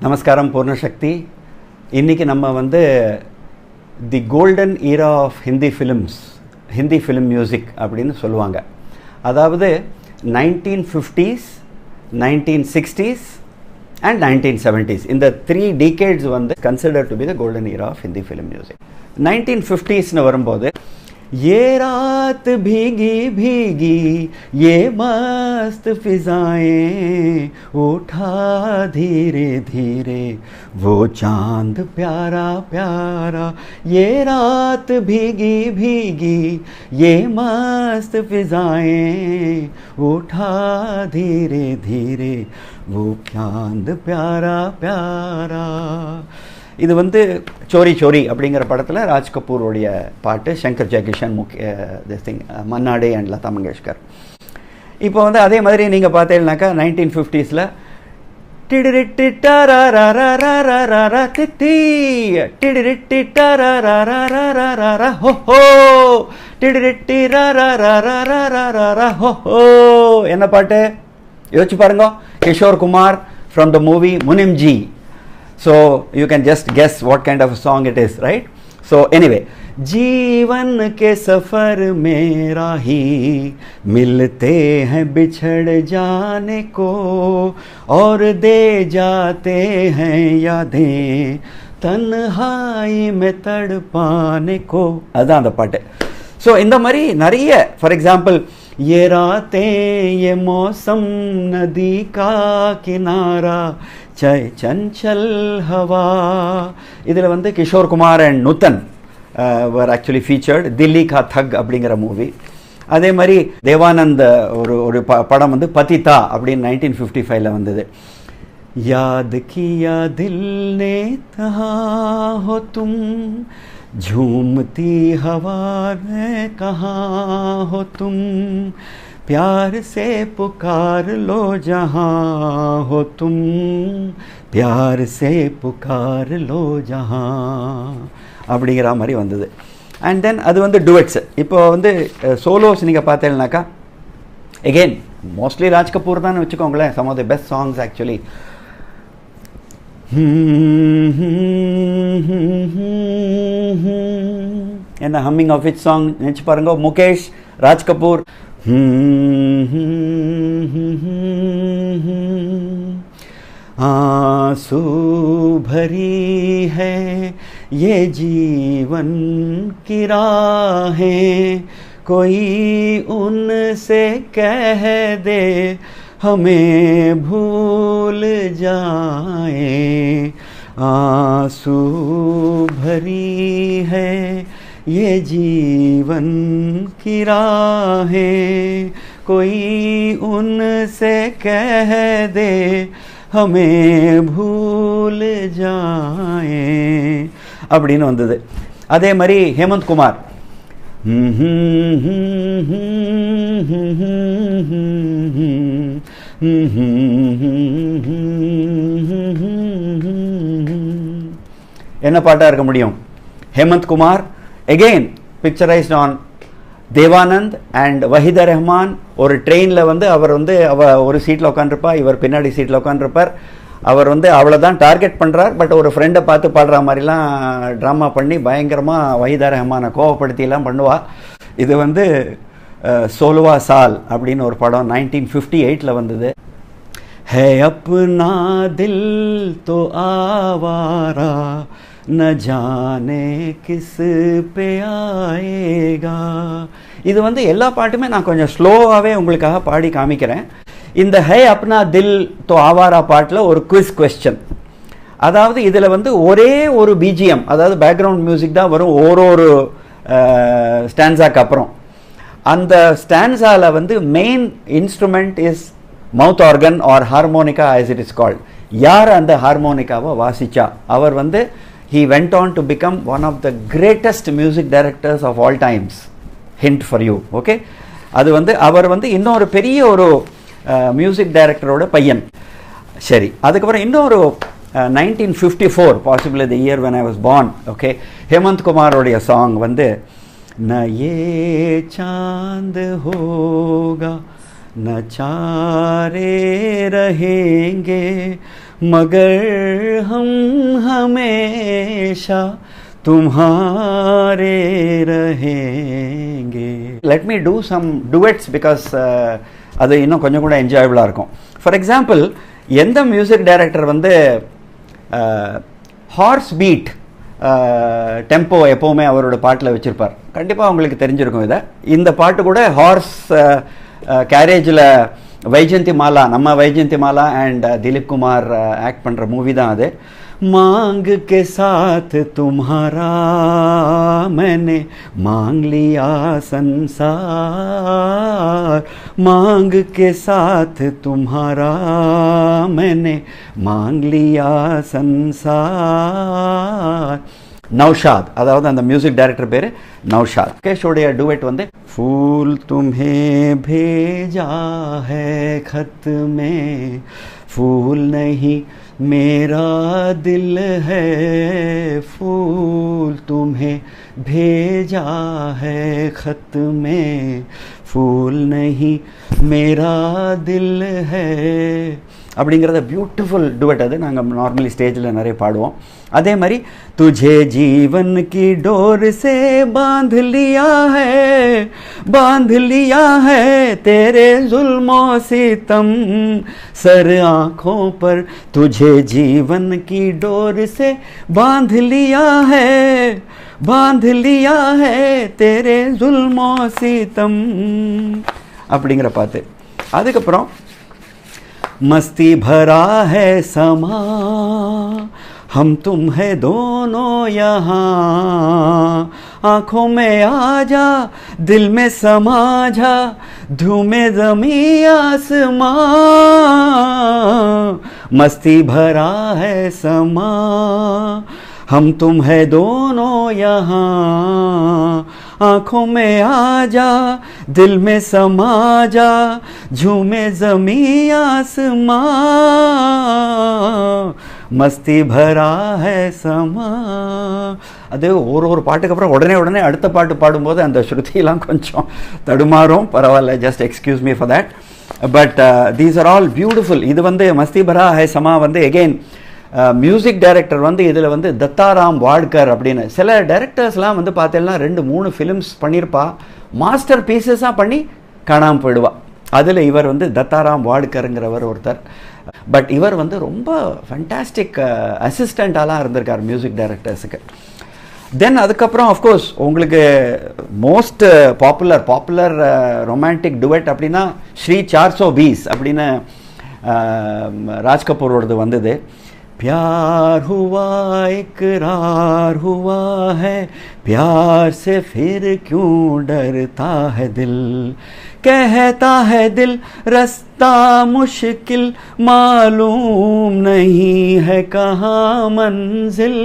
நமஸ்காரம் பூர்ணசக்தி. இன்றைக்கி நம்ம வந்து the golden era of Hindi film music அப்படின்னு சொல்லுவாங்க. அதாவது 1950s, 1960s and 1970s. இந்த 3 decades வந்து considered to be the golden era of Hindi film music. 1950s வரும்போது ये रात भीगी भीगी ये मस्त फिजाएं उठा धीरे धीरे वो चांद प्यारा प्यारा ये रात भीगी भीगी ये मस्त फिजाएं उठा धीरे धीरे वो चांद प्यारा प्यारा. இது வந்து சோரி சோரி அப்படிங்கிற படத்தில் ராஜ் கபூருடைய பாட்டு, சங்கர் ஜெயகிஷன், மன்னாடே அண்ட் லதா மங்கேஷ்கர். இப்போ வந்து அதே மாதிரி நீங்கள் பார்த்தீங்கன்னாக்கா 1950s என்ன பாட்டு யோசிச்சு பாருங்க. Kishore Kumar from the movie Munimji. So you can just guess what kind of a song it is, right? So anyway, जीवन के सफर में राही मिलते हैं बिछड़ जाने को और दे जाते हैं यादें तन्हाई में तड़पाने को. அதான் அந்த பாட்டு. ஸோ இந்த மாதிரி நிறைய, ஃபார் எக்ஸாம்பிள் ये रातें ये मौसम नदी का किनारा चय चंचल हवा. இதில் வந்து Kishore Kumar and Nutan were actually featured. Dilli ka Thug அப்படிங்கிற மூவி. அதே மாதிரி தேவானந்த் ஒரு படம் வந்து பதிதா அப்படின்னு 1955 வந்தது. याद किया दिल ने कहाँ हो तुम झूमती हवा में कहाँ हो तुम प्यार से पुकार लो जहाँ हो तुम प्यार से पुकार लो जहाँ அப்படிங்கிற மாதிரி வந்தது. அண்ட் தென் அது வந்து டுவெட்ஸ். இப்போ வந்து சோலோஸ் நீங்கள் பார்த்தீங்கன்னாக்கா எகெயின் மோஸ்ட்லி ராஜ் கபூர் தான் வச்சுக்கோங்களேன். Some of the best songs actually. என்ன ஹம்மிங் ஆஃப் இட் சாங் நினச்சி பாருங்க. முகேஷ், ராஜ் கபூர். आंसू भरी है ये जीवन की राहें कोई उनसे कह दे हमें भूल जाए. आंसू भरी है ये जीवन की राहें कोई उनसे कह दे हमें भूल जाए அப்படின்னு வந்தது. அதே மாதிரி ஹேமந்த் குமார் என்ன பாட்டா இருக்க முடியும்? Hemant Kumar again picturized on Devanand and Waheeda Rehman. ஒரு ட்ரெயினில் வந்து அவர் வந்து ஒரு சீட்டில் உட்காந்துருப்பா, இவர் பின்னாடி சீட்டில் உட்காந்துருப்பார். அவர் வந்து அவ்வளோதான் டார்கெட் பண்ணுறார். பட் ஒரு ஃப்ரெண்டை பார்த்து பாடுற மாதிரிலாம் ட்ராமா பண்ணி பயங்கரமாக வஹீதா ரஹ்மானை கோவப்படுத்திலாம் பண்ணுவாள். இது வந்து சோல்வா சால் அப்படின்னு ஒரு படம் 1958 வந்தது. ஹே அப்னா தில் தோ ஆவாரா न जाने किस पे आएगा. இது வந்து எல்லா பாட்டுமே நான் கொஞ்சம் ஸ்லோவாகவே உங்களுக்காக பாடி காமிக்கிறேன். இந்த ஹே அப்னா தில் தோ ஆவாரா பாட்டில் ஒரு குவிஸ் கொஸ்டின். அதாவது இதில் வந்து ஒரே ஒரு பிஜிஎம், அதாவது பேக்ரவுண்ட் மியூசிக் தான் வரும் ஒரு ஸ்டான்ஸாக்கு அப்புறம். அந்த ஸ்டான்ஸாவில் வந்து main instrument is mouth organ or harmonica as it is called. யார் அந்த ஹார்மோனிகாவை வாசிச்சா அவர் வந்து he went on to become one of the greatest music directors of all times. Hint for you. Okay, அது வந்து அவர் வந்து இன்னொரு பெரிய ஒரு மியூசிக் டைரக்டரோட பையன். சரி, அதுக்கப்புறம் இன்னொரு 1954 possibly the year when I was born. Okay, Hemant குமாரோடைய சாங் வந்து न ये चांद होगा न चारे रहेंगे मगर हम हमेशा तुम्हारे रहेंगे. Let me do some duets because அது இன்னும் கொஞ்சம் கூட என்ஜாயபிளாக இருக்கும். ஃபார் எக்ஸாம்பிள், எந்த மியூசிக் டைரக்டர் வந்து ஹார்ஸ் பீட் டெம்போ எப்போவுமே அவரோட பாட்டில் வச்சுருப்பார், கண்டிப்பாக உங்களுக்கு தெரிஞ்சிருக்கும். இந்த பாட்டு கூட ஹார்ஸ் கேரேஜில் வைஜெயந்தி மாலா, நம்ம வைஜெயந்தி மாலா அண்ட் திலீப் குமார் ஆக்ட் பண்ணுற மூவி தான் அது. मांग के साथ तुम्हारा मैंने मांग लिया संसार, मांग के साथ तुम्हारा मैंने मांग लिया संसार. நௌஷாத், அதாவது அந்த மியூசிக் டைரக்டர் பேர் நௌஷாத். கேஷோடைய டுவெட் வந்து फूल तुम्हें भेजा है खत में, फूल नहीं मेरा दिल है, फूल तुम्हें भेजा है खत में, फूल नहीं मेरा दिल है அப்படிங்கிறத பியூட்டிஃபுல் டுவெட். அது நாங்கள் நார்மலி ஸ்டேஜில் நிறைய பாடுவோம். அதே மாதிரி तुझे जीवन की डोर से बांध लिया है तेरे जुल्मों सितम सर आँखों पर, तुझे जीवन की डोर से बांध लिया है तेरे जुल्मों सितम அப்படிங்கிற பாட்டு. அதுக்கப்புறம் मस्ती भरा है समा, हम तुम है दोनों यहाँ, आँखों में आजा दिल में समा जा, धूमे ज़मीं आसमां. मस्ती भरा है समा, हम तुम है दोनों यहाँ, आँखों में आजा दिल में समा जा, झूमे ज़मीं आसमां. मस्ती भरा है समा. அது ஒரு பாட்டுக்கு அப்புறம் உடனே அடுத்த பாட்டு பாடும்போது அந்த ஸ்ருதியெல்லாம் கொஞ்சம் தடுமாறும். பரவாயில்ல, just excuse me for that. But these are all beautiful. இது வந்து மஸ்தி பரா ஹை சமா வந்து எகெயின் மியூசிக் டைரக்டர் வந்து இதில் வந்து தத்தாராம் வாட்கர் அப்படின்னு சில டைரக்டர்ஸ்லாம் வந்து பார்த்தீங்கன்னா 2-3 ஃபிலிம்ஸ் பண்ணியிருப்பா, மாஸ்டர் பீசஸாக பண்ணி காணாமல் போயிடுவா. அதில் இவர் வந்து தத்தாராம் வாட்கருங்கிறவர் ஒருத்தர். பட் இவர் வந்து ரொம்ப ஃபண்டாஸ்டிக் அசிஸ்டண்ட்டாலாம் இருந்திருக்கார் மியூசிக் டைரக்டர்ஸுக்கு. தென் அதுக்கப்புறம் அஃப்கோர்ஸ் உங்களுக்கு மோஸ்ட் பாப்புலர் ரொமான்டிக் டுவெட் அப்படின்னா ஸ்ரீ 420 அப்படின்னு ராஜ் கபூரோடது வந்தது. प्यार हुआ इकरार हुआ है, प्यार से फिर क्यों डरता है दिल, कहता है दिल रास्ता मुश्किल मालूम नहीं है कहाँ मंजिल,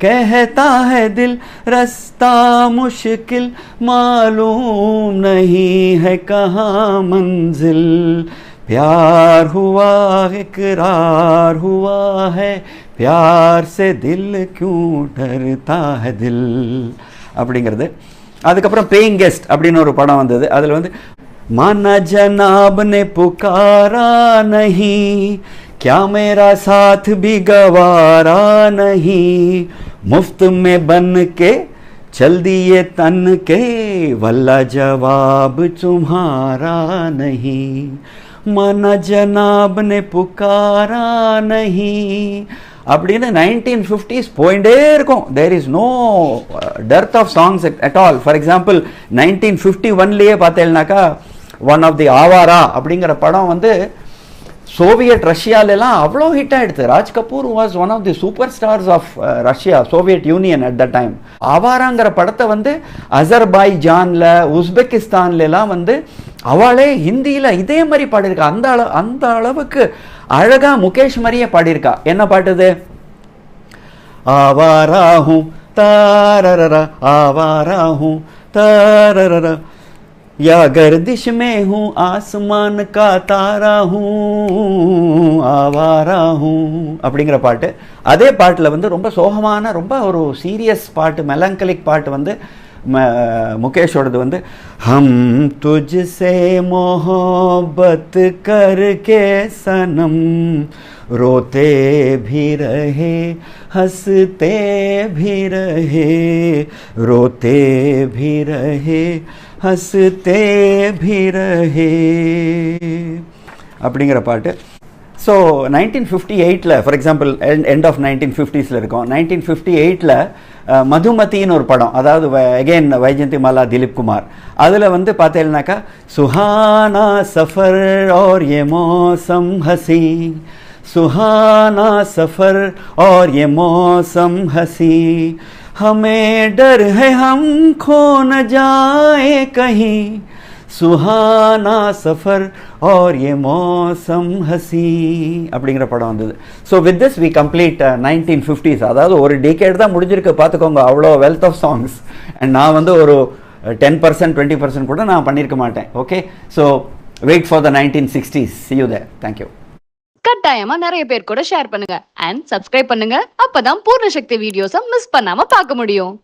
कहता है दिल रास्ता मुश्किल मालूम नहीं है कहाँ मंजिल, प्यार हुआ इकरार हुआ है, प्यार से दिल क्यों डरता है दिल அப்படிங்கிறது. அதுக்கப்புறம் பேயிங் கெஸ்ட் அப்படின்னு ஒரு படம் வந்தது. அதில் வந்து माना जनाब ने पुकारा नहीं, क्या मेरा साथ भी गवारा नहीं, मुफ्त में बन के चल दिए तन के, वल्ला जवाब तुम्हारा नहीं, माना जनाब ने पुकारा नहीं அப்படின்னு 1950s போயிட்டே இருக்கும். There is no dearth of songs at all. For example 1951லேயே பார்த்தேன்னாக்கா ஒன் ஆஃப் தி ஆவாரா அப்படிங்கிற படம் வந்து சோவியட் ரஷ்யாலெல்லாம் அவ்வளோ ஹிட் ஆகிடுது. Raj Kapoor was one of the super stars of Russia, Soviet Union at the time. ஆவாராங்கிற படத்தை வந்து அசர்பைஜானில் உஸ்பெகிஸ்தான்லாம் வந்து அவளே ஹிந்தியில் இதே மாதிரி பாடியிருக்கா. அந்த அளவுக்கு அழகா முகேஷ் மாதிரியே பாடியிருக்கா. என்ன பாட்டுது? ஆவாரா ஹூ தாரரரா ஆவாரா ஹூ தாரரரா या गर्दिश में हूँ आसमान का तारा हूँ आवारा हूँ அப்படிங்கிற பாட்டு. அதே பாட்டில் வந்து ரொம்ப சோகமான ரொம்ப ஒரு சீரியஸ் பாட்டு, மெலங்கலிக் பாட்டு வந்து முகேஷோடது வந்து हम तुझसे मोहब्बत करके सनम रोते भी रहे हंसते भी रहे, रोते भी रहे हंसते भी रहे அப்படிங்கிற பாட்டு. So 1958 for example end of 1950s இருக்கும். 1958 மதுமதின்னு ஒரு படம், அதாவது அகெயின் வைஜெயந்தி மாலா, திலீப் குமார். அதில் வந்து பார்த்தீங்கன்னாக்கா சுஹானா சஃபர் और ये मौसम हसी, सुहाना सफर और ये मौसम हसी, हमें डर है हम खो न जाए कहीं, சுஹானா சஃபர் और ये मौसम हसी அப்படிங்கிற படம் வந்தது. So with this we complete 1950s. அதாவது ஒரு டேகேட் தான் முடிஞ்சிருக்கு பார்த்துக்கோங்க, அவ்வளோ வெல்த் ஆஃப் சாங்ஸ். அண்ட் நான் வந்து ஒரு 10% 20% கூட நான் பண்ணியிருக்க மாட்டேன். Okay, so wait for the 1960s. see you there. thank you. கட்டாயமா நிறைய பேர் கூட ஷேர் பண்ணுங்க அண்ட் சப்ஸ்கிரைப் பண்ணுங்க. அப்பதான் பூர்ண சக்தி வீடியோஸை மிஸ் பண்ணாம பார்க்க முடியும்.